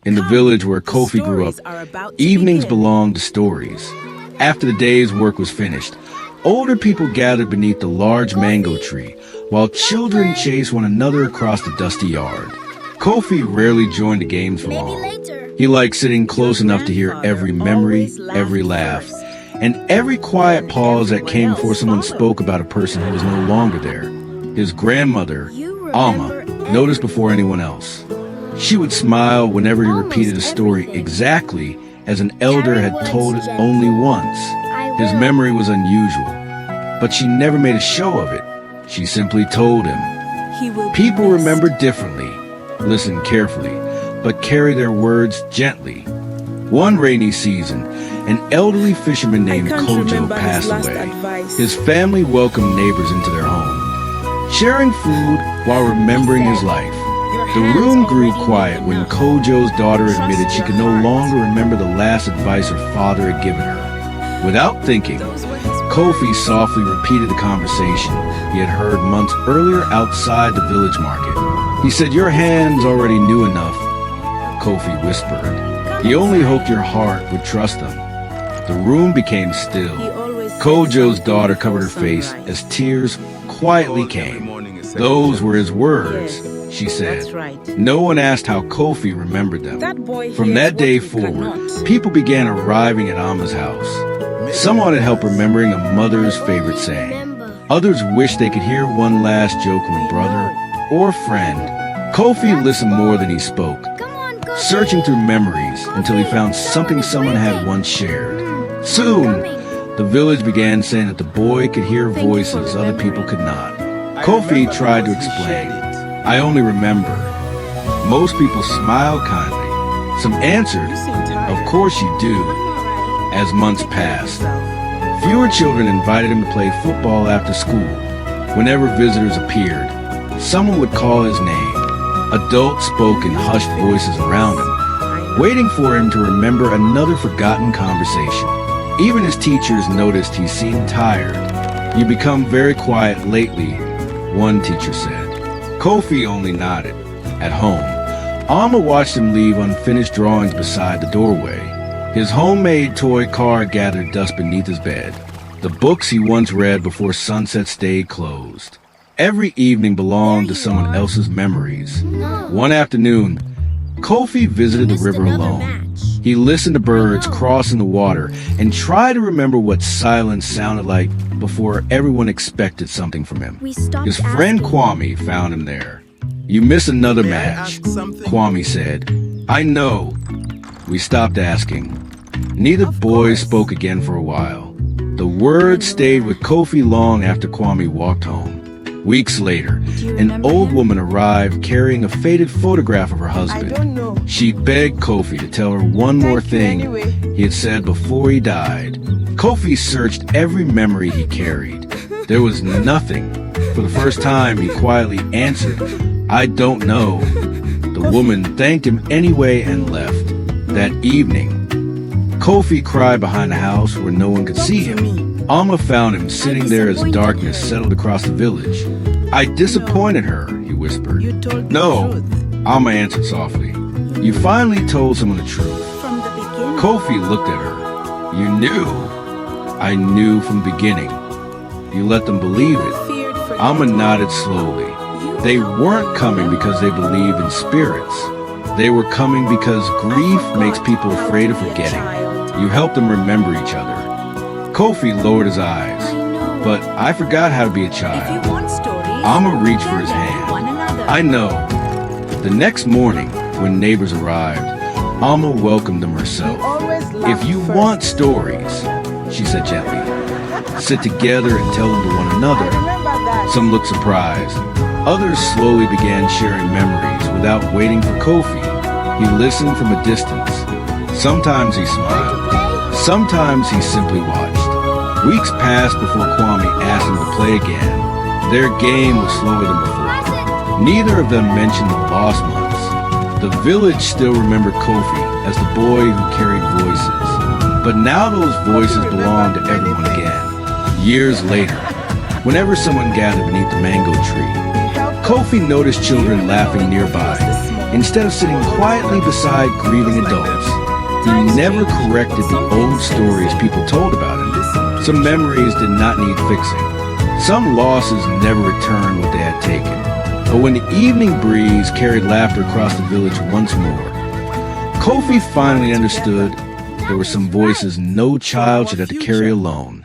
In the village where Kofi grew up, evenings belonged to stories. After the day's work was finished, older people gathered beneath the large mango tree, while children chased one another across the dusty yard. Kofi rarely joined the games for long. He liked sitting close enough to hear every memory, every laugh, and every quiet pause that came before someone spoke about a person who was no longer there. His grandmother, Alma, noticed before anyone else. She would smile whenever he repeated a story exactly as an elder had told it only once. His memory was unusual, but she never made a show of it. She simply told him. People remember differently, listen carefully, but carry their words gently. One rainy season, an elderly fisherman named Kojo passed away. His family welcomed neighbors into their home, sharing food while remembering his life. The room grew quiet when Kojo's daughter admitted she could no longer remember the last advice her father had given her. Without thinking, Kofi softly repeated the conversation he had heard months earlier outside the village market. He said, "Your hands already knew enough," Kofi whispered. He only hoped your heart would trust them. The room became still. Kojo's daughter covered her face as tears quietly came. "Those were his words," she said. No one asked how Kofi remembered them. From that day forward, people began arriving at Alma's house. Some wanted help remembering a mother's favorite saying. Others wished they could hear one last joke from a brother or friend. Kofi listened more than he spoke, searching through memories until he found something someone had once shared. Soon, the village began saying that the boy could hear voices other people could not. Kofi tried to explain. "I only remember." Most people smiled kindly. Some answered, "Of course you do." As months passed, fewer children invited him to play football after school. Whenever visitors appeared, someone would call his name. Adults spoke in hushed voices around him, waiting for him to remember another forgotten conversation. Even his teachers noticed he seemed tired. "You become very quiet lately," one teacher said. Kofi only nodded. At home, Alma watched him leave unfinished drawings beside the doorway. His homemade toy car gathered dust beneath his bed. The books he once read before sunset stayed closed. Every evening belonged to someone else's memories. One afternoon, Kofi visited the river alone. He listened to birds crossing the water and tried to remember what silence sounded like before everyone expected something from him. His friend Kwame found him there. "You miss another match," Kwame said. "I know." We stopped asking. Neither boy spoke again for a while. The words stayed with Kofi long after Kwame walked home. Weeks later, an old woman arrived carrying a faded photograph of her husband. She begged Kofi to tell her one more thing he had said before he died. Kofi searched every memory he carried. There was nothing. For the first time, he quietly answered, "I don't know." The woman thanked him anyway and left. That evening, Kofi cried behind the house where no one could see him. Alma found him sitting there as darkness settled across the village. "I disappointed her," he whispered. "No," Alma answered softly. "You finally told someone the truth." Kofi looked at her. "You knew." "I knew from the beginning." "You let them believe it." Alma nodded slowly. They weren't coming because they believed in spirits. They were coming because grief makes people afraid of forgetting. You helped them remember each other. Kofi lowered his eyes. "But I forgot how to be a child." Alma reached for his hand. "I know." The next morning, when neighbors arrived, Alma welcomed them herself. "If you want stories," she said gently, "sit together and tell them to one another." Some looked surprised. Others slowly began sharing memories without waiting for Kofi. He listened from a distance. Sometimes he smiled. Sometimes he simply watched. Weeks passed before Kwame asked him to play again. Their game was slower than before. Neither of them mentioned the lost months. The village still remembered Kofi as the boy who carried voices. But now those voices belonged to everyone again. Years later, whenever someone gathered beneath the mango tree, Kofi noticed children laughing nearby. instead of sitting quietly beside grieving adults. He never corrected the old stories people told about him. Some memories did not need fixing. Some losses never returned what they had taken. But when the evening breeze carried laughter across the village once more, Kofi finally understood there were some voices no child should have to carry alone.